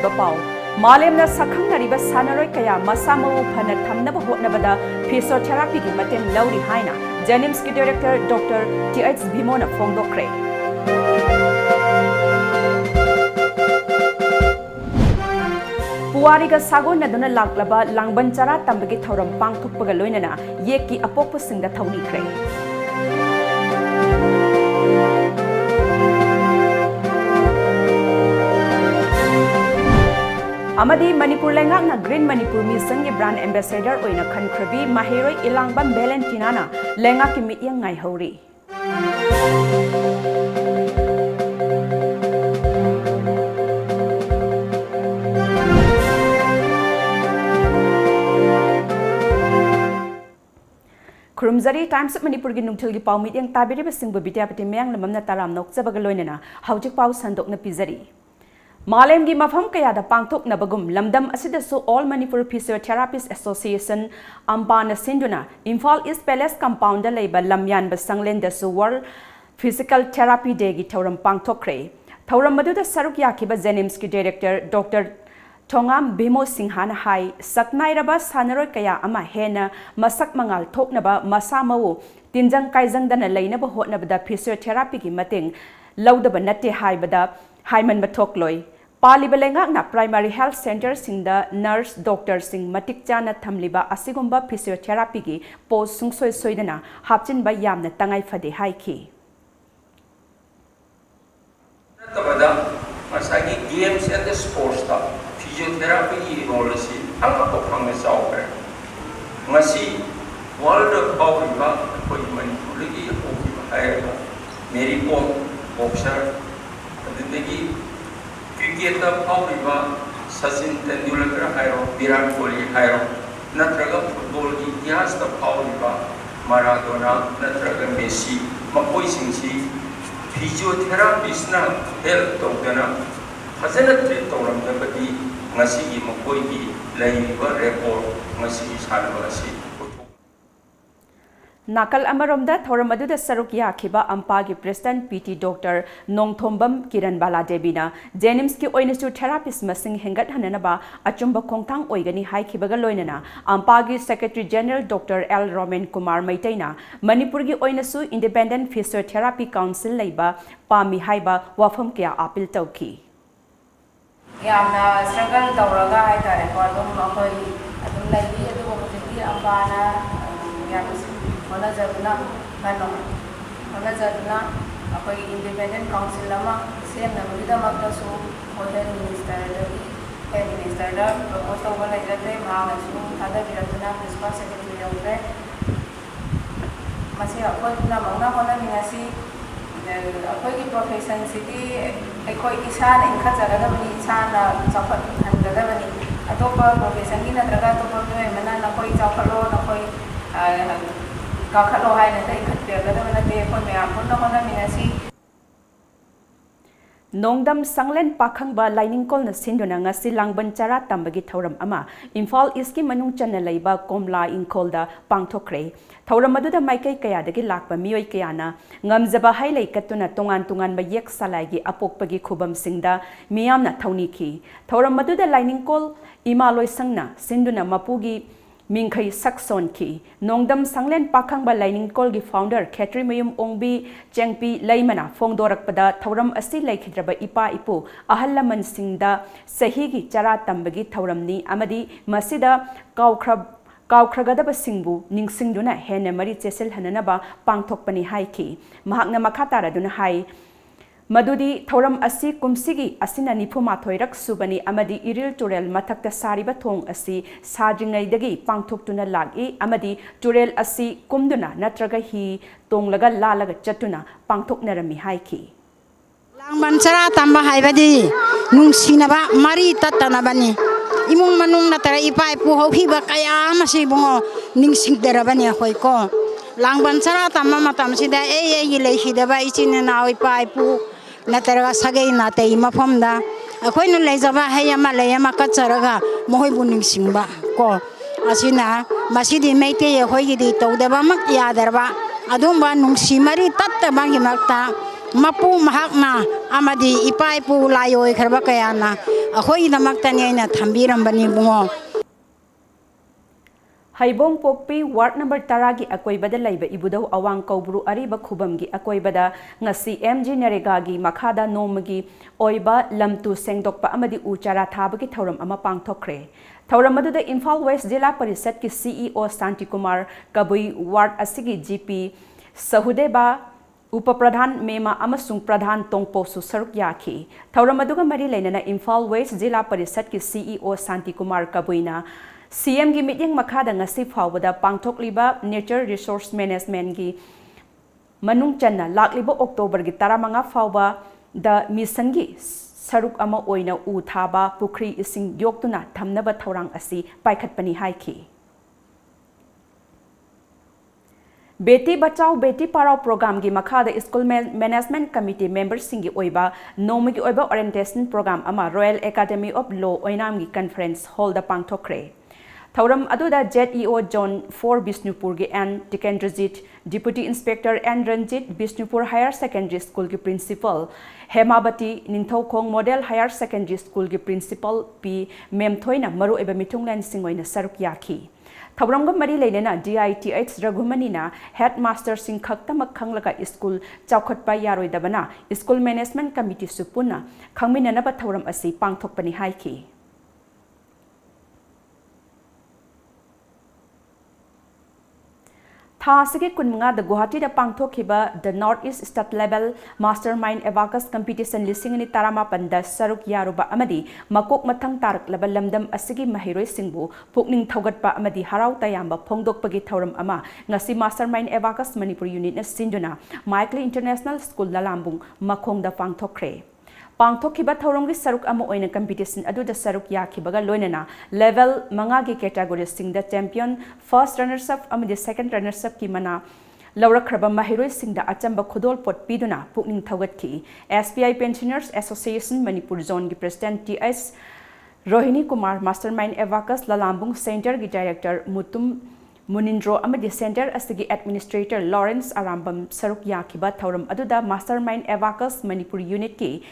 ꯑꯔꯣꯏꯕ ꯄꯥꯎ मालेमना सखंगनरिबा सानरोय कया मसा मऊ फना थमनबा होटनबदा फिजियोथेरापी की मतें लौरी हाइना जेनिम्स की डायरेक्टर डॉक्टर टीएच भीमोना फोंदोक्रे पुवारीगा सागोनदुना लाक्लबा लांगबन चरा तंबगी थौरम पांगथोकपगा लोइनना येकी अपोकपसिंगदा थौनीख्रे अमदी मणिपुर लेंगाकना ग्रीन मणिपुर मिसंगी ब्रांड एम्बेसडर ओइना खनख्रबी माहेरोय इलांगबम वेलेंटिनाना लेंगाकी मित्यंग ngaihori खुरुमजरी टाइम्स ऑफ मणिपुर की नुंगथल की पाउ मित्यंग ताबिरिबा सिंगबु विद्यापति मयांग लममना ताराम नोकचबगा लोइनना हौजिक पाउ संदोकना पिजरी मालेम की मफम कयादा पांगथोकनबगुम लमदम असिदसु ऑल मणिपुर फिजियोथेरापिस्ट एसोसिएशन अम्पाना सिंधुना इम्फाल ईस्ट पैलेस कंपाउंड लेबा लमयानबा संगलेंदसु वर्ल्ड फिजिकल थेरापी डे की थौरम पांगथोकरे थौरम मदुदा सरुक याखिबा जेनिम्स की डायरेक्टर डॉक्टर थोंगाम भीमो सिंहाना हाई सकनाइरबा सानरोय कया अमा हेना मसक मंगाल थोकनबा मसा मऊ तिंजंग काइजंगदना लेनबा होटनबदा फिजियोथेरापी की मतें लौदबा नते हाइबदा हाइमन बथोकलोय पालिबा लेंगाकना प्राइमरी हेल्थ सेंटर सिंगदा नर्स डॉक्टर सिंग मतिक चाना थमलिबा असिगुंबा फिजियोथेरापी की पोस्ट सुंगसोय सोयदना हापचिनबा यामना तंगाई फदे हाइखि तबदा मसागी गेम्स एंड स्पोर्ट्स ता फिजियोथेरापी की रोल से अंगको फंगने चावरे मसी वर्ल्ड पावरिबा कोई मणिपुर की होकी हायरा मेरी कॉम बॉक्सर अदुदगी क्रिकेट फाउरिबा सचिन तेंदुलकर हायरो विराट कोहली हायरो नत्रगा फुटबॉल की इतिहास फाउरिबा माराडोना नत्रगा मेसी मकोइसिंसी फिजियोथेरापिस्टना हेल्प तौदना फजना ट्रीट तौरमदबदी ngasi मकोई की लैरिबा रेकॉर्ड ngasi सानबा asi नाकल अमरोमदा थौरम अदुदा सरुक याखिबा अम्पा की president PT doctor Nongthombam Kiran Bala देवीना जेनिम्स की ओइनसु थेरापिस्ट मसिंग हेंगत हननबा अचुंबा खोंगथांग ओइगनी हाइखिबगा लोइनना अम्पा की secretary general doctor L Romen Kumar मैतैना मणिपुर की ओइनसु इंडिपेंडेंट फिजियोथेरापी काउंसिल लैबा पामी हाइबा वाफम क्या अपील तौखि यामना स्ट्रगल तौरगा हाइतारे को अदुम लैबी अदुगो हजिकी अम्पाना यामना होनजरना अखोई इंडिपेंडेंट काउंसिल सेमनबगीदमक्तसु हेल्थ मिनिस्टर प्रपोज तौबा लेजते मानसु थादबिरतुना प्रिंसिपल सेक्रेटरी यौरे मसे अखोई पुनमक्ना होनमिनसी अखोई की प्रोफेशन सिटी अखोई इसाना इंखजरगदबनी इसाना चौखटहनगदबनी अतोपा प्रोफेशन की नत्रगा अतोपा मना नखोई चौखटलो नखोई काखलो हाय नते इखटपेगदबना ते अखोई मयाम पुनः होनमिनसी नोंगदम संगलेन पाखंगबा लाइनिंगकोल न सिंदुना ngasi langban chara tambagi thauram ama Imphal East ki manung channa leiba komla ingkolda pangthokre thauram aduda maikai kaya dagi lakpa mioi kayana ngamjaba hailai katuna tongan tongan ba yek salai gi apokpagi khubam singda miyamna thauni ki thauram aduda lainingkol imaloi sangna sinduna mapugi मिंखै सक्सोन की नोंगदम संगलेन पाखंगबा लाइनिंगकोल की founder खेत्री मयुम ओंबी चेंगपी लैमना फोंदोरकपदा थौरम असि लैखिद्रबा इपा इपु अहल लमन सिंगदा सही की चरा तंबगी थौरमनी अमदी मसिदा काउख्रगदब सिंगबु निंगसिंगदुना हेन मरी चेसेल हननबा पांगथोकपनी हाइखि महाकना मखा तारादुना हाइ मदुदी थौरम असि कुमसिगी असिना निफुमाथोइरक सुबनी अमदी इरिल तुरेल मथक्ता सारिबा थोंग असि साद्रिङैदगी पांगथोक्तुना लागि अमदी तुरेल असि कुमदुना नत्रगा हि तोंगलगा लालगा चतुना पांगथोक्नरमि हाइखि लांगबन चरा तंबा हाइबदी नुंगसिनबा मरी तत्तनबनी इमुंग मनुंग नतरा इपा इपु हौखिबा कया मसि बुंगो निंगसिंगदरबनी अखोइको लांगबन चरा तंबा मतमसिदा ए लेखिदबा इचिने नाव इपा इपु नतरगा सगै नातै मफमदा अखोइनो लेजबा हैयमा लेयमा कचरगा मोहैबु निंगसिंगबा को असिना मसिदी मैते अखोइगिदी तौदबा मक यादरबा अदुंबा नुंगसि मरी तत्तबागी मक्ता मपु महाकना अमदी इपा इपु लायोय खरबा कयाना ꯑꯩꯈꯣꯏꯒꯤꯗꯃꯛꯇꯅꯤ ꯑꯩꯅ ꯊꯝꯕꯤꯔꯝꯕꯅꯤ ꯏꯕꯨꯡꯉꯣ Haibong Pokpi Ward number 10 gi akoibada laiba ibudau awang kaubru ariba khubam gi akoibada ngasi MG Narega gi makhada nomagi oiba lamtu sengdokpa amadi uchara thabagi thauram ama pangthokre thauram aduda Imphal West Jilla Parishad ki CEO Santi Kumar Kabui Ward asigi GP Sahudeba Upapradhan Mema amasung Pradhan Tongpo su saruk yaki thauram aduga mari lainana Imphal West Jilla Parishad ki CEO Santi Kumar Kabuina CM gi meeting makhada ngasi phawbada pangthokliba Nature Resource Management gi manung channa lakliba October gi 15 phawba da mission gi saruk ama oina u thaba pukri ising yoktuna thamnaba thorang asi paikhatpani haiki Beti Bachao Beti Parao program gi makhada School Management Committee members singi oiba nomagi oiba orientation program ama Royal Academy of Law oinam gi conference hall da pangthokre Thauram aduda ZEO John 4 Bishnupur gi and Tikendrajit Deputy Inspector and Ranjit Bishnupur Higher Secondary School gi Principal Hemabati Ninthokhong Model Higher Secondary School gi Principal P Memthoina maru eba mitunglan singoina saruk yaki Thauram ga mari leinena DITH Raghumani na headmaster sing khaktamak khanglaka school chawkhatpa yaroi dabana School Management Committee supuna khangminana ba thauram asi pangthokpani haiki Thasige kunmanga the Guwahati da pangthokhiba the Northeast State Level Mastermind Abacus Competition lisingani tarama panda saruk yaruba amadi makok mathang tarak laba lamdam asigi mahiroi singbu pukning thogatpa amadi harau tayamba phongdokpagi thauram ama ngasi Mastermind Abacus Manipuri unit na sinduna Michael International School lalambung makhongda pangthokre Pangthokhiba thauramgi saruk ama oina competition aduda saruk yakhibaga loinana level mangagi category singda champion first runners up amadi second runners up ki mana lawrakraba mahiroi singda achamba khudol pot piduna pukning thogatki SBI Pensioners Association Manipur zone gi president TS Rohini Kumar Mastermind Abacus Lalambung Center gi director Mutum Munindro amadi center asigi administrator Lawrence Arambam saruk yakhiba thauram aduda Mastermind Abacus Manipur unit ki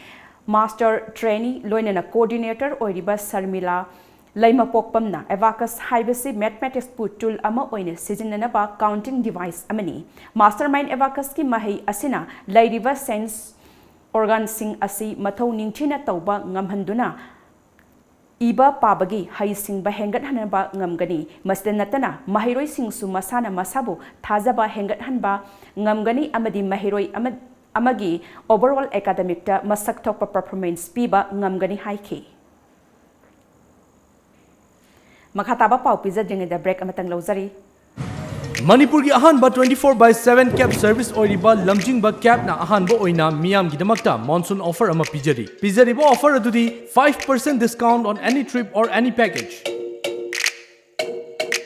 Master Trainee Loinana Coordinator Oiriba Sarmila Laima Pokpamna Abacus Haibasi Mathematics Putul Ama Oine Sizinanaba Counting Device Amani Mastermind Abacus ki Mahi Asina Lairiba Sense Organ Sing Asi Mathau Ningchina Tauba Ngamhanduna Iba Pabagi Hai Sing Bahengat Hanaba Ngamgani Masdanatana Mahiroi Sing Su Masana Masabu Thazaba Hengat Hanba Ngamgani Amadi Mahiroi Amagi overall academic ta masak thokpa performance piba ngamgani haiki makhataba pau pizza jengeda break amatang lozari Manipur gi ahanba 24/7 cab service oiriba lamjingba cab na ahanba oina miyam gi damakta monsoon offer ama pijari bo offer adudi 5% discount on any trip or any package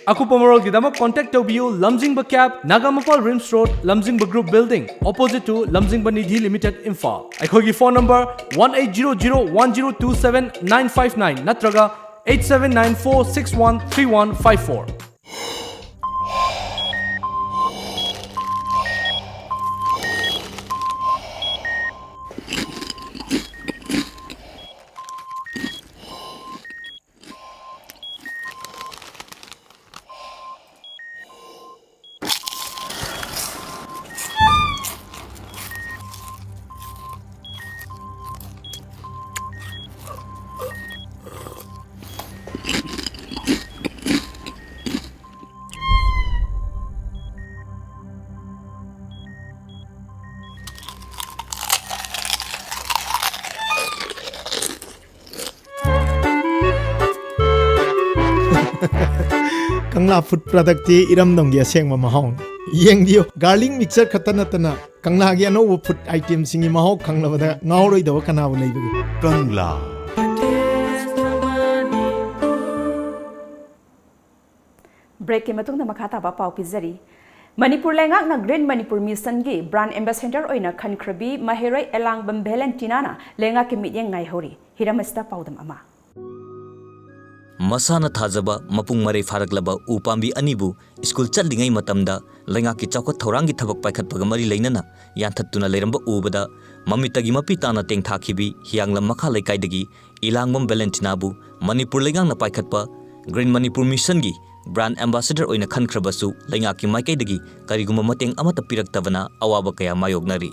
Akupamarol Gidama contact Tobiu Lamjingba Cab Nagamapal Rims Road Lamjingba Group Building opposite to Lamjingba Nidhi Limited Imphal. Aikogi phone number 1800-1027-959 Natraga 8794613154. Kangla food product ti iram dong gi asengma mahong yeng dio garlic mixer khatanatana kangla gi ano food item singi mahok khangla bada ngauroi daw kana bu leibagi kangla break ke matung na makhata ba pau pizari Manipur lengak na Green Manipur Mission gi brand ambassador oina khankhrabi Mahiroi Elang Bam Valentina na lengak ke midyang ngai hori hiramasta paudam ama Masana thajaba mapung mare faraklaba upambi anibu school chatlingai matamda lengaki chawkhat thaurangi thabak paikhatpaga mari leinana yanthattuna leiramba ubada mamitagi mapitana tengthakhibi hianglam makha leikaidagi Ilangbam Valentinabu Manipur Lengang na paikhatpa Green Manipur Mission gi brand ambassador oina khankhrabasu lengaki maikaidagi kariguma mateng amata piraktabana awaba kaya mayognari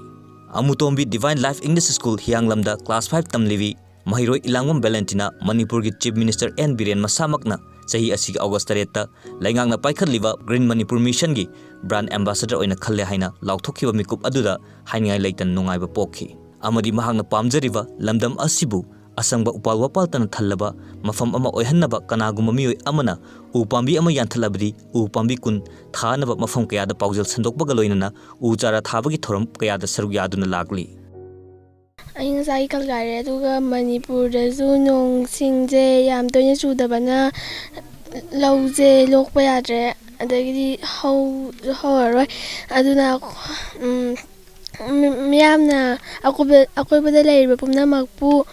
amutombi Divine Life English School Hianglamda class 5 tamlivi mahiroi Ilangbam Valentina Manipur gi Chief Minister N Biren masamakna sahi asig August 8 ta lengang na paikhatliba Green Manipur Mission gi brand ambassador oina khalle haina lauthokhiba mikup aduda haingai leitan nungaiba pokhi amadi mahangna pamjariba lamdam asibu asangba upal wapal tan thallaba mafam ama oihannaba kanaguma mioi amana upambi ama yanthalabdi upambi kun thanaba mafam kayada paujal sandokbaga loinana uchara thabagi thoram kayada saruk yaduna lagli Aing sai kalgare aduga Manipur da zu nong singje yam toina chudabana lauje lokpa yadre adagidi hawroi aduna miyamna akoibada leiriba pumnamakpu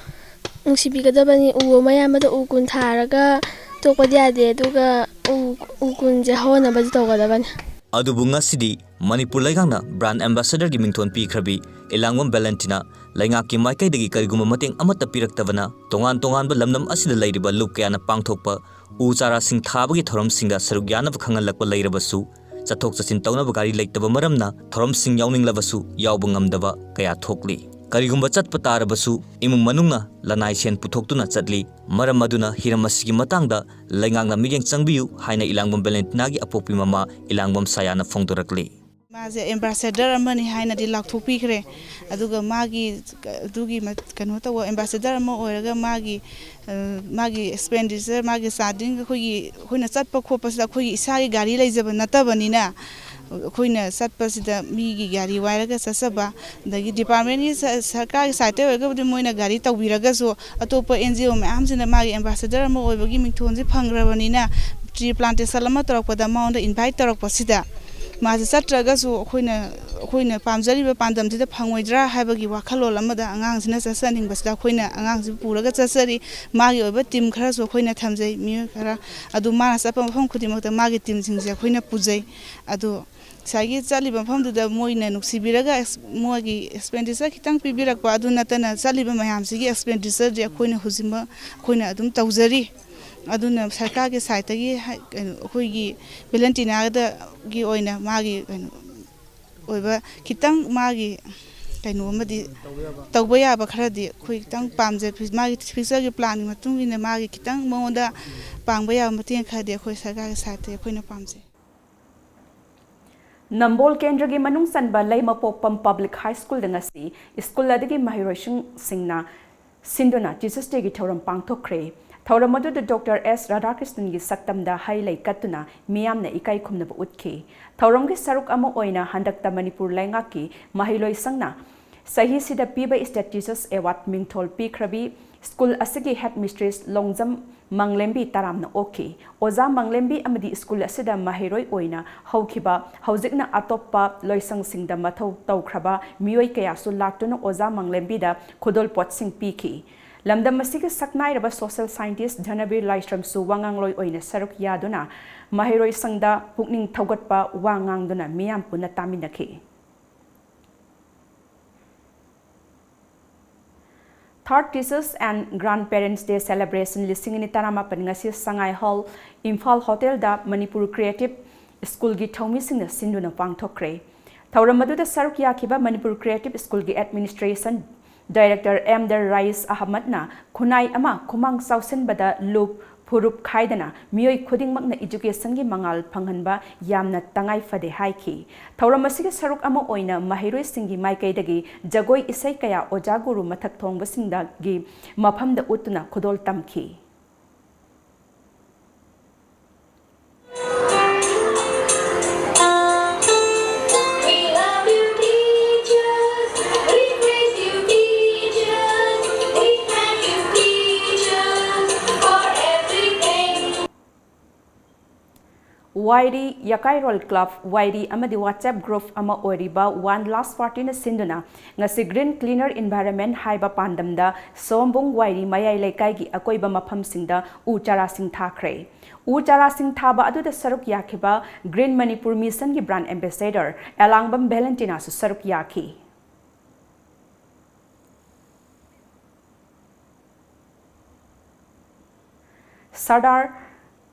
nungsibigadabani u mayamada u kun tharaga tokpadi yade aduga u kunje hawanabadi tawgadabani adubu ngasidi Manipur laigangna brand ambassador gi mingthon pi khrabi Ilangbam Valentina laingaki maikaidagi kariguma mateng amata piraktabana tongan ba lamnam asida leiriba lup kayana pangthokpa u chara sing thabagi thoram singa saruk yana khangalakpa leirabasu chathok chachin tawnaba gari leitaba maramna thoram sing yawninglabasu yawba ngamdaba kaya thokli karigumba chatpa tarabasu imung manungna lanai sen puthoktuna chatli maram aduna hiram asigi matangda laingangna migeng changbiu haina Ilangbam Valentina gi apopi mama Ilangbam sayana phongdorakli maze ambassador amani haina di lakthopi khre aduga magi dugi kanu tawo ambassador ama oiraga magi expenditure magi sading khoina chatpa khopasida khoi isagi gari leijaba natabanina khoina satpasida migi gari wairaga sasaba dagi department ni sarkar site oiraga moina gari tawbiraga so atopa NGO maamsina magi ambassador ama oibagi mingthonji phangrabanina tree plantation ama torakpada maunda invite torakpasida maze chatragasu khoina pamjariba pandamjida phangoidra haibagi wakhalol amada angangsina chasaningbasida khoina angangsi puraga chasari magi oiba team khara so khoina thamjai mi khara adu mana sapa pham khudimata magi team singja khoina pujai adu sagi chaliba phamduda moina nuksibiraga mogi expenditure khitang pibirakpa adu natana chaliba mayamsigi expenditure je khoina hujima khoina adum tawjari aduna sarkar ke site gi khoigi Valentina da gi oina magi oiba kitang magi kaino amadi tawba yaba kharadi khoi kitang pamje magi future gi plan matung ina magi kitang monda pangba yaba mateng khadi khoi sarkar ke site khoina pamje Nambol Kendragi Manung Sanba Laima Popam Public High School Dangasi School Adagi Mahiroshin Singna Sindona Jesus Day gi thoram pangthokre Thauramadu Dr. S. Radhakrishnan gi saktamda hailai katuna miyamna ikai khumnaba utki. Thauramgi saruk ama oina handakta Manipur laingaki mahiloi sangna sahi sida piba State Jesus Award mingthol pi khrabi school asigi headmistress Longjam Manglembi taramna oki. Oza Manglembi amadi school asida mahiroi oina haukhiba haujikna atoppa loisang singda mathau tawkhraba mioi kayasu laktuna Oza Manglembi da khudol pot sing piki. Lamdam masigi saknai raba social scientist Dhanabir Laistram su wangangloi oina saruk yaduna mahiroi sangda pukning thaugatpa wangangduna miyam puna taminaki. Third Teachers and Grandparents Day celebration listing in Tarama Pangasi Sangai Hall Imphal Hotel da Manipur Creative School gi thomi singna sinduna pangthokre. Thauramadu da saruk yakiba Manipur Creative School gi administration Director M. Rais Ahmad na Kunai ama Kumang Sausen bada Loop Purup Kaidana Mioi Kuding Magna Education gi Mangal Panghanba Yamna Tangai Fade Haiki. Thauramasiga Saruk ama oina Mahiroi Singi Maikaidagi Jagoi Isai Kaya Ojaguru Mathak Thongba Singda gi Maphamda Utuna Kudol Tamki. YD Yakai Roll Club YD amadi WhatsApp group ama oriba One Last Party na sinduna ngasi Green Cleaner Environment haiba pandamda sombung YD mayai lekai gi akoiba mafam singda uchara sing thakre uchara sing thaba adu da saruk yakhiba Green Manipur Mission gi brand ambassador Elangbam Valentina su saruk yakhi Sardar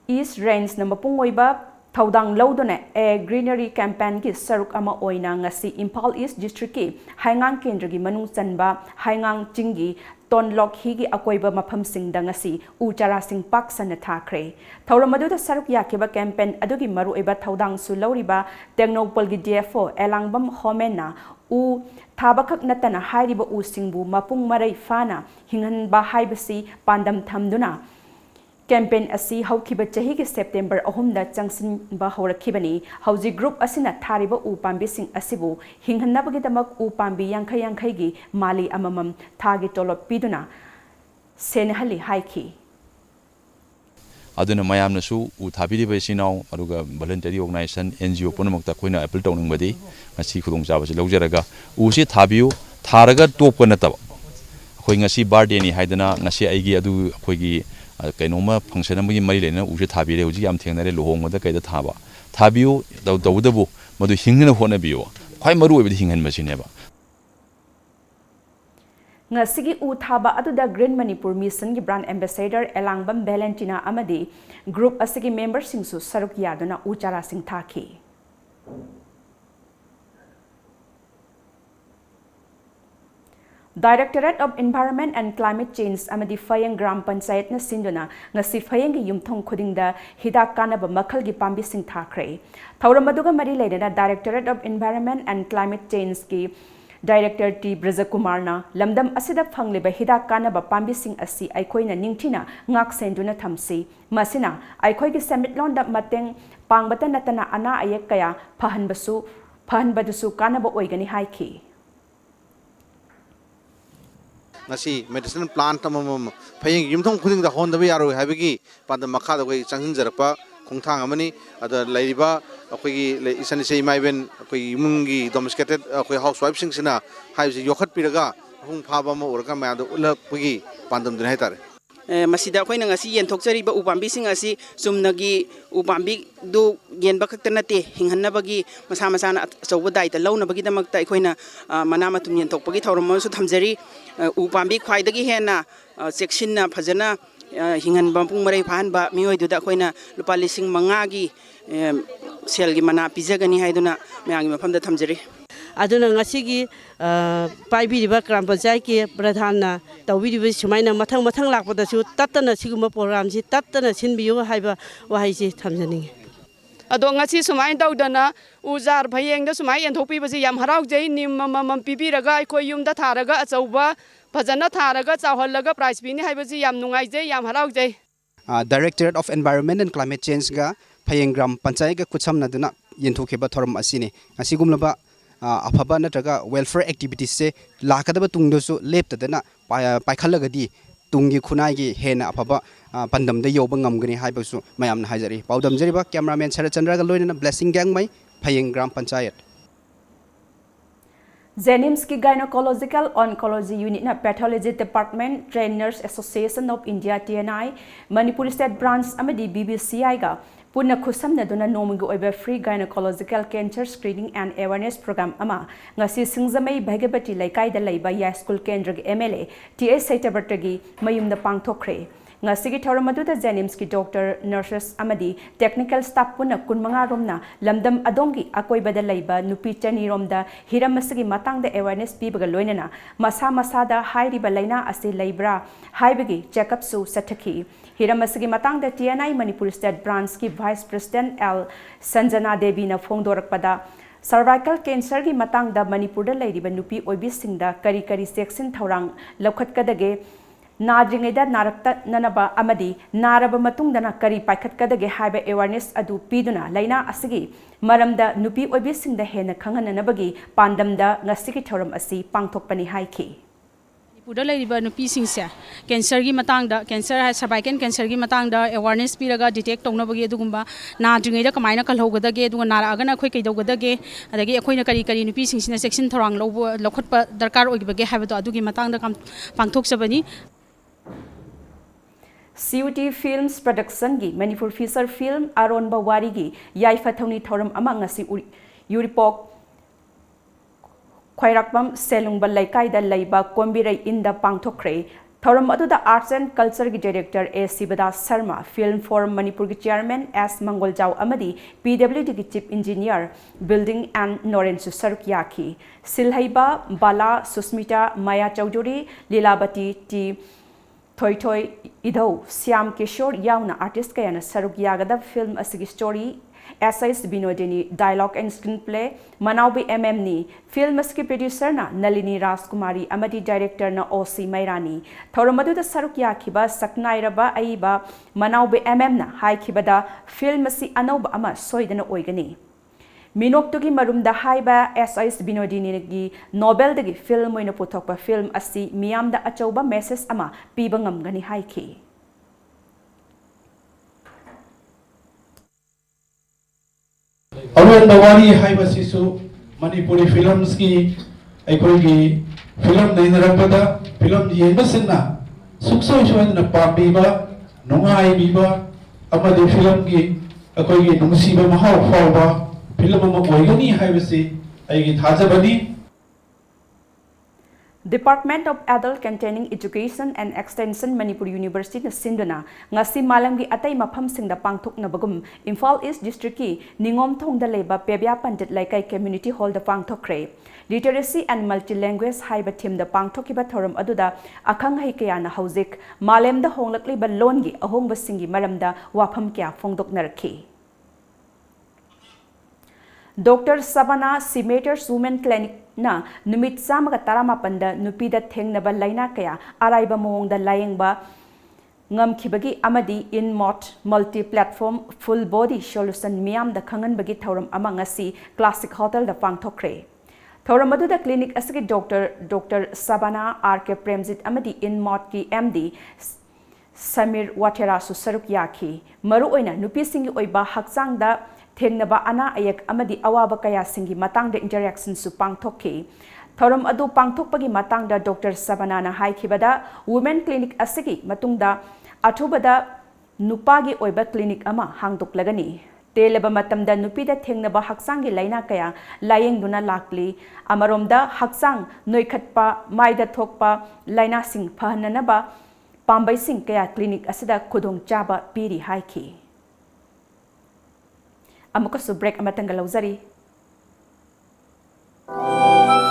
East Range na mapung oiba Thaudang Laudona a Greenery Campaign ki saruk ama oina ngasi Impal East District ki Haingang Kendra gi manung chanba Haingang Chingi Tonlok higi akoiba mafam singda ngasi uchara sing pak sana thakre thauram adu da saruk yakiba campaign adugi maru oiba thaudang su lauriba Technopol gi DFO elangbam homena u thabakak natana hairiba u singbu mapung marai fana hinghan ba haibasi pandam thamduna campaign asi haukiba chahi ki September 3 da changsin ba horakibani hauji group asina thariba u pambi sing asibu hinghanabagi damak u pambi yankhai yankhai gi mali amamam thagi tolop piduna senhali haiki aduna mayamnasu u thabiriba sinau aruga voluntary organization NGO punamakta koina appeal tawningbadi ngasi khudong jabasi laujaraga u si thabiu tharaga topka nataba khoi ngasi birthday ni haidana ngasi aigi adu khoigi kainoma function amagi mari lena uje thabire uji yam thengnare lohongmada kaida thaba thabiu dawdabu madu hingna hona biyo khai maru obi hinghan masineba ngasigi u thaba aduda Green Manipur Mission gi brand ambassador Elangbam Valentina amadi group asigi member singsu saruk yaduna uchara sing thaki Directorate of Environment and Climate Change amadi Fayang Gram Panchayat na sinduna ngasi Fayang gi yumthong khudingda hidak kanaba makhal gi pambi sing thakre thauram aduga mari leidana Directorate of Environment and Climate Change gi Director T Brajakumarna lamdam asida phangliba hidak kanaba pambi sing asi aikoina ningthina ngak senduna thamsi masina aikoi gi summit londa mateng pangbata natana ana ayek kaya phahanbadusu kanaba oigani haiki ngasi medicinal plant amam phayeng yumthong khuding da hon da bi yaro habigi pandam makha da koi changhin jarapa khongthang amani ada lairiba akoi isani sei maiben akoi imungi domesticated akoi housewife sing sina haibsi yokhat piraga hung phaba ma urga ma da ulakpagi pandam din haitare masida akoina ngasi yenthokchariba upambi asi sumnagi upambi du yenba khakta nate hinghanabagi masa masana achauba daita launabagi damakta akoina mana matum yenthokpagi thauram su thamjari upambi khwaidagi hena cheksinna phajana hinganba pung marai phanba miyoiduda akoina lupa lising mangagi selgi mana pijagani haiduna meangi mafamda thamjari aduna ngasigi paibiriba gram panchayat ki pradhanna tawbiriba sumaina mathang lakpada su tattana siguma program si tattana sinbiyo haiba wahai si thamjani ado ngasi sumai daudana ujar phayeng da sumai enthokpi basi yam haraujai nim mamam pibiraga aikoi yumda tharaga achauba phajana tharaga chawhallaga prize bini haibasi yam nungaijai yam haraujai Directorate of Environment and Climate Change ga phayeng gram panchayat ga kuchamna duna yenthokeba thoram asini asigumlaba afaba natraga welfare activities se lakadaba tungdosu leptadana paikhalagadi tungi khunai hena afaba pandam da yoba ngamgani haibasu mayamna haijari paudam jariba cameraman Sarachandra ga loina blessing gang mai phayeng gram panchayat Jenims ki Gynecological Oncology Unit na Pathology Department Trainers Association of India TNI Manipur State Branch amadi BBCI ga Puna Kusamna Duna Nomingo Oba Free Gynecological Cancer Screening and Awareness Program Ama Ngasi Singzamai Bhagabati Laikai da Laiba Ya School Kendrag MLA TA Saitabartagi Mayum the Pangtokre Ngasigi Thoramadu da Jenims ki Doctor Nurses Amadi Technical Staff Puna Kunmanga Romna Lamdam Adongi Akoi Bada Laiba Nupi Chani Romda Hiramasagi Matang da Awareness Pibaga Loinana Masa Masada Hairi Balaina Asi Laibra Haibagi Checkup Su Sataki Hiramasagi Matang da TNI Manipur State Branch ki Vice President L Sanjana Devi na Phongdorakpada Cervical cancer ki matang da Manipur da lairiba nupi oibi singda kari section thorang lokhatkadage Nadringeda narakta nanaba amadi naraba matungdana kari paikhatkadage haiba awareness adu piduna laina asigi maramda nupi oibi singda hena khanghananabagi pandamda ngasigi thoram asi pangthokpani haiki Pura lariba nupi singse cancer gi matang da cancer cervical cancer gi matang da awareness piraga detect tongnabagi adugumba nadringeda kamaina kalhogadage aduga nara agana khoi kaidogadage adagi akhoina kari nupi singsina section thorang lokhotpa darkar ogibage habado adugi matang da pangthokchabani CUT Films Production gi Manipur Feature Film Aron Bawari gi Yaifa Thoni Thoram ama ngasi Uripok Khairakpam Selungba Laikai da Laiba Kombirai Inda Pangthokre थौरम अदुदा arts and culture की director A सिबदा Sharma, film for Manipur की chairman S Mangoljao अमदी PWD की chief engineer building and नोरेंसु सरुक याखी। सिलहैबा बाला सुस्मिता माया चौधरी लीलावती टी थोई इधौ श्याम किशोर याउना आर्टिस्ट कयाना सरुक यागदा फिल्म असगी story SIS Binodini dialogue and screenplay मनाउबी MM नी फिल्म की प्रोड्यूसर ना नलिनी राजकुमारी अमदी डायरेक्टर ना OC मैरानी थौरम अदुदा सरुक याखिबा सकनाइरबा अइबा मनाउबी MM ना हाइखिबदा फिल्म सी अनौब अमा सोइदना ओइगनी मिनोक्तुगी मरुमदा हाइबा SIS बिनोदिनी की नोबेल दगी फिल्म ओइना पुथोकबा फिल्म असि मियामदा अचौबा मेसेज अमा पीबा ngamgani हाइखि। अरुण नवारी हाइबसिसु मणिपुरी फिल्म्स की अखोगी फिल्म नैनरपदा फिल्म येंबसिना सुखसोय सोयदना पाबीबा नुंगाइबीबा अमदि फिल्म की अखोगी नुंसीबा महाव फावबा फिल्म अमा ओइगनी हाइबसि अइगी थाजबनी। Department of Adult Containing Education and Extension Manipur University na sinduna ngasi malamgi atai mafam singda pangthoknabagum Imphal East District ki Ningomthongda leba Pebya Pandit Laikai Community Hall da pangthokre Literacy and Multilanguage haiba theme da pangthokiba thoram aduda akhang hai kaya na hauzik malem da honglakli ba longi ahongba singi maramda wafam kya phongdoknarakhi। Dr. Sabana Simeters Women Clinic na numit samaga taramapanda nupida thengnaba laina kaya araiba moongda layengba ngamkhibagi amadi in mot multi platform full body solution miyam da khangan bagi thoram ama ngasi classic hotel da pangthokre thoram adu da clinic asigi Dr. Sabana RK Premjit amadi in mot ki MD Samir Watera su saruk yakhi maru oina nupi singi oiba hakchang da थेंगनबा अना अयक अमदी अवाबा कया सिंगी Matang the interaction सु पांगथोके थौरम अदु पांगथोकपगी Matang the doctor सबना ना हाइखिबदा women clinic असगी मतुंगदा अथुबदा नुपागी ओइबा clinic अमा हांगदोकलगनी तेलबा मतमदा नुपीदा थेंगनबा हक्सांगी लाइना कया लायेंगदुना लाकली अमरोमदा हक्सांग नोइखटपा माइदा थोकपा लाइना सिंग फहननबा पांबै सिंग कया clinic असदा खुदोंग Chaba Piri हाइखि। Amukasu break amatanga lauzari.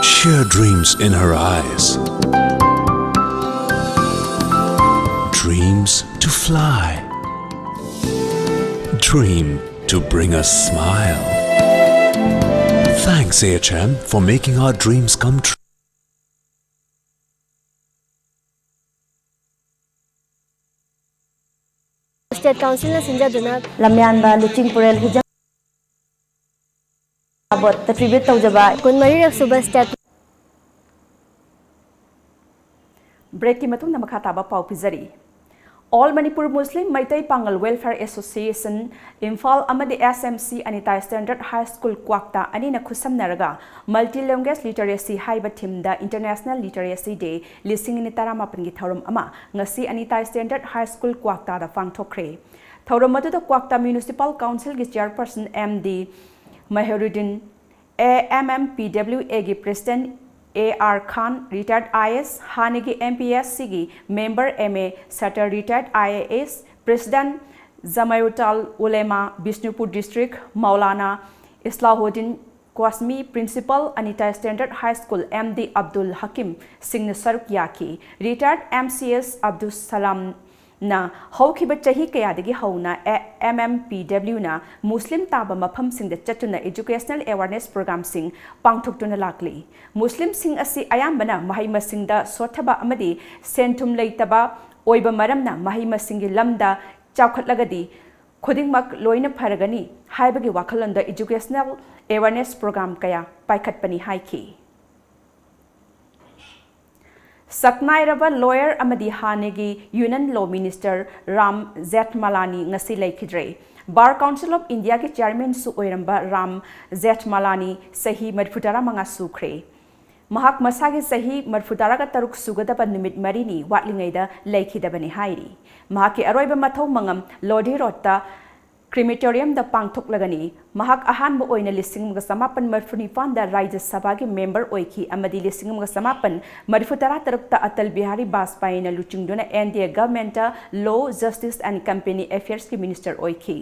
Sheer dreams in her eyes. Dreams to fly. Dream to bring a smile. Thanks AHM for making our dreams come true. State Council na sinjaduna lamyanba luchingpurel hujam the tribute taujaba kun mari suba state break ki matung namakha taba pau pizari All Manipur Muslim Maitai Pangal Welfare Association Imphal amadi SMC Anita Standard High School Kwakta anina khusamnaraga multilingual literacy haiba theme da International Literacy Day lising ni taramapan gi thorum ama ngasi Anita Standard High School Kwakta da pangthokre thorum adu da Kwakta Municipal Council gi chairperson MD Mahiruddin AMMPWA gi President AR Khan retired IS Hanigi MPSC gi member MA Satar retired IAS President Zamayutal Ulema Bishnupur District Maulana Islahuddin Kwasmi Principal Anita Standard High School MD Abdul Hakim Singh Saruk Yaki retired MCS Abdul Salam na haukiba chahi kayadagi hauna MMPW na Muslim taba mafam sing da chatuna educational awareness program sing pangthoktuna lakli Muslim sing asi ayambana mahima sing da sothaba amadi sentum leitaba oiba maramna mahima singi lamda chawkhatlagadi khudingmak loina pharagani haibagi wakhalonda educational awareness program kaya paikhatpani haiki Saknairaba lawyer amadi hanegi Union Law Minister Ram Zetmalani ngasi laikhidre Bar Council of India ke chairman su oiramba Ram Zetmalani sahi marfutara manga sukre Mahak masagi sahi marfutara ka taruk sugadaba numit marini watlingaida laikhidabani hairi Mahaki aroiba mathau mangam Lodi Rotta crematorium da pangthoklagani mahak ahanba oina lising mga samapan marfunipan da Rajya Sabha gi member oiki amadi lising mga samapan marfutara tarukta Atal Bihari Vajpayee na luchingduna NDA government Law, Justice and Company Affairs ki minister oiki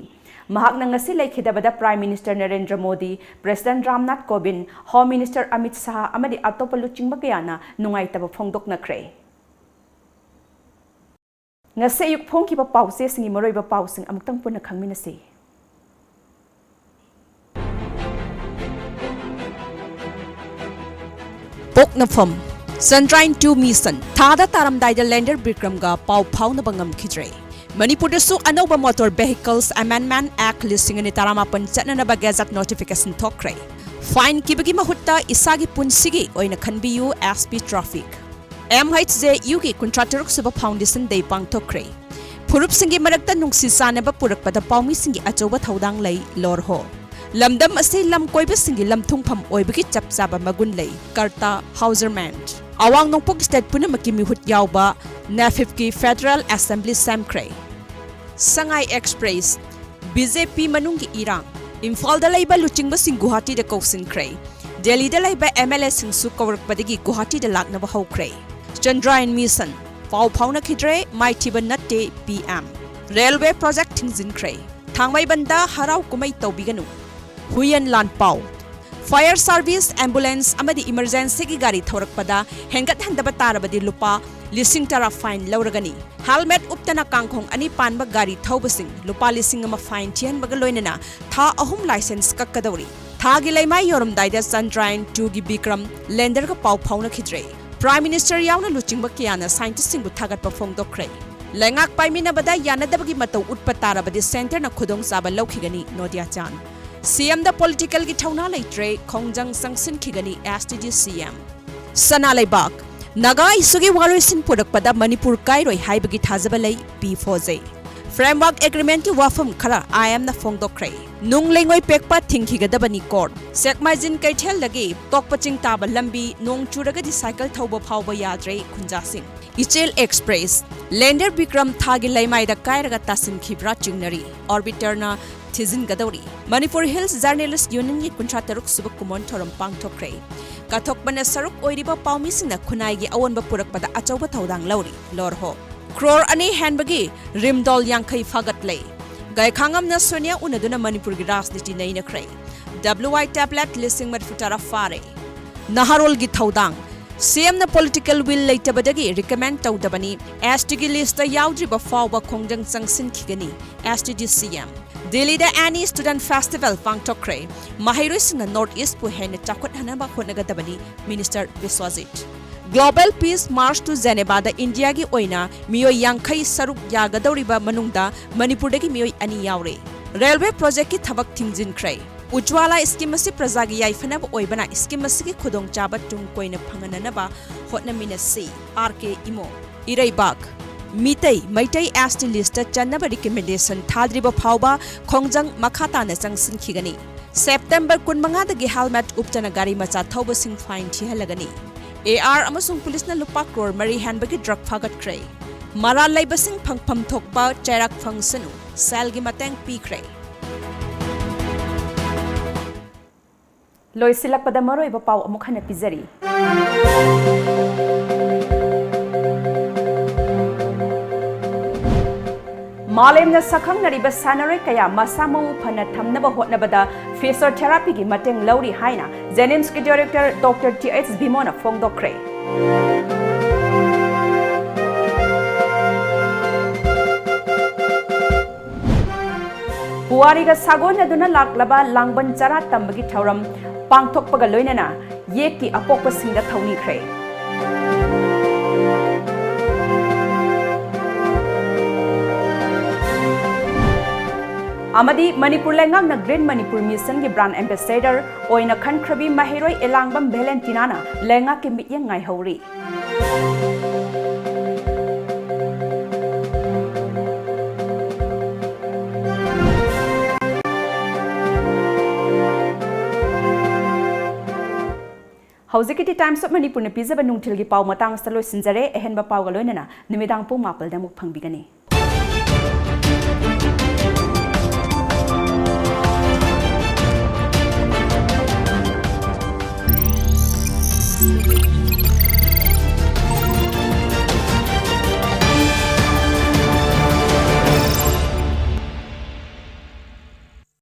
mahak na ngasi laikhidabada Prime Minister Narendra Modi, President Ramnath Kovind, Home Minister Amit Shah amadi atopa luchingba kayana nungaitaba phongdok na kre ngase yuk phong ki pa pause singi maroi ba pausing amtang puna khangmina se Poknafam Sunshine 2 Mission Thada Taramdai the Lander Bikram ga pau phau na bangam khidre Manipur da su anoba Motor Vehicles Amendment Act listing ni taramapan chatna na ba gazette notification thokre fine kibagi mahutta isagi punsigi oina khanbiyu SP traffic MHJ UG contractor suba foundation day pangthokre Purup singi marakta nungsi sanaba purakpada paumi singi achoba thaudang lei lorho Lamdam ase lam koiba singi lam thungpham oibagi chapchaba magun lei karta hauserman awang nongpok state punamaki mihut yawba NAFIP ki Federal Assembly Samkre Sangai Express BJP manungi irang Imphal da laiba luchingba sing Guwahati da kausinkre Delhi da laiba MLA sing su kawarkpadagi Guwahati da laknaba haukre Chandrayaan Mission Pau Pauna Khidre Mai Thiban Natte PM Railway Project Thingzinkre Thangmai Banda Harau Kumai Taubiganu Huyan Lan Pau Fire Service Ambulance Amadi Emergency ki gari thorakpada hengat handaba tarabadi lupa lising tara fine lauragani helmet uptana kangkhong ani panba gari thobasing lupa lising ama fine thian baga loinana tha ahum license kakkadawri tha gi laimai yoram daida Chandrayaan 2 gi Bikram lander ka pau phauna khidre Prime Minister yauna luchingba kiyana scientist singbu thagat pa phongdokre lengak paimina bada yanadabagi matau utpatarabadi center na khudong saba laukhigani Nodia Chan CM da political gi thauna leitre khongjang sangsin khigani STG CM Sana Laibak Naga isugi waroisin purakpada Manipur kairoi haibagi thajaba lei P4J Framework Agreement ki wafam khara IM na phongdokre nung lengoi pekpa thinghigadabani court sekmajin kaithel lagi tokpaching taba lambi nong churaga di cycle thauba phauba yadre khunjasing Ichel Express Lander Bikram thagi laimai da kairaga tasin khibra chingnari orbiter na Tizin Gadori Manipur Hills Journalist Union ni kuntrataruk subak kumon thoram pangthokre kathok bana saruk oiriba paumi singna khunai gi awonba purakpada achauba thaudang lauri lorho crore ani handbagi rimdol yankhai fagat lei gai khangam na sonia unaduna Manipur gi rajniti nei na krai WI tablet listing marfutara fare naharol gi thaudang CM na political will leitabadagi recommend tawdabani STG list ta yaudriba fawba khongjang changsin khigani STG CM Delhi da Annie Student Festival pangtokre Mahiroi singna North East pu hena chakot hanaba khonagadabani Minister Biswajit Global Peace March to Geneva da India gi oina miyoi yankhai saruk yagadawriba manungda Manipur dagi miyoi ani yaure Railway project ki thabak thingjinkre Ujwala scheme asi praja gi yaifanaba oibana scheme asi ki khudong chaba tung koina phangananaba hotnamina si RK Imo Iraibak Mitai Maitai ST list chanaba recommendation thadriba phauba khongjang makhata na changsin khigani September 15 dagi helmet uptana gari macha thauba sing fine thihalagani AR amasung police na lupa crore mari handbagi drug phagat kray mara laibasing phangpham thokpa chairak function sal gi mateng pi kray Loi silak pada maroi ba pau amuk hana pizari Malemna sakhang nariba sanare kaya masamo phana thamnaba hotnabada physiotherapy gi mateng lauri haina Jennings ki director Dr. TH Bimona phongdokre Puari ga sagona duna laklaba langban chara tambagi thauram pangthokpaga loinana yeki apokpa singda thauni khre Amadi Manipur Lengang na Green Manipur Mission gi brand ambassador oina khankrabi Mahiroi Elangbam Valentina na lenga ki mityang ngai hori Hauzikiti Times of Manipur na pizza banungtil gi pau matang stalo sinjare ehenba pau ga loinana nimidang pung mapal da muk phangbigani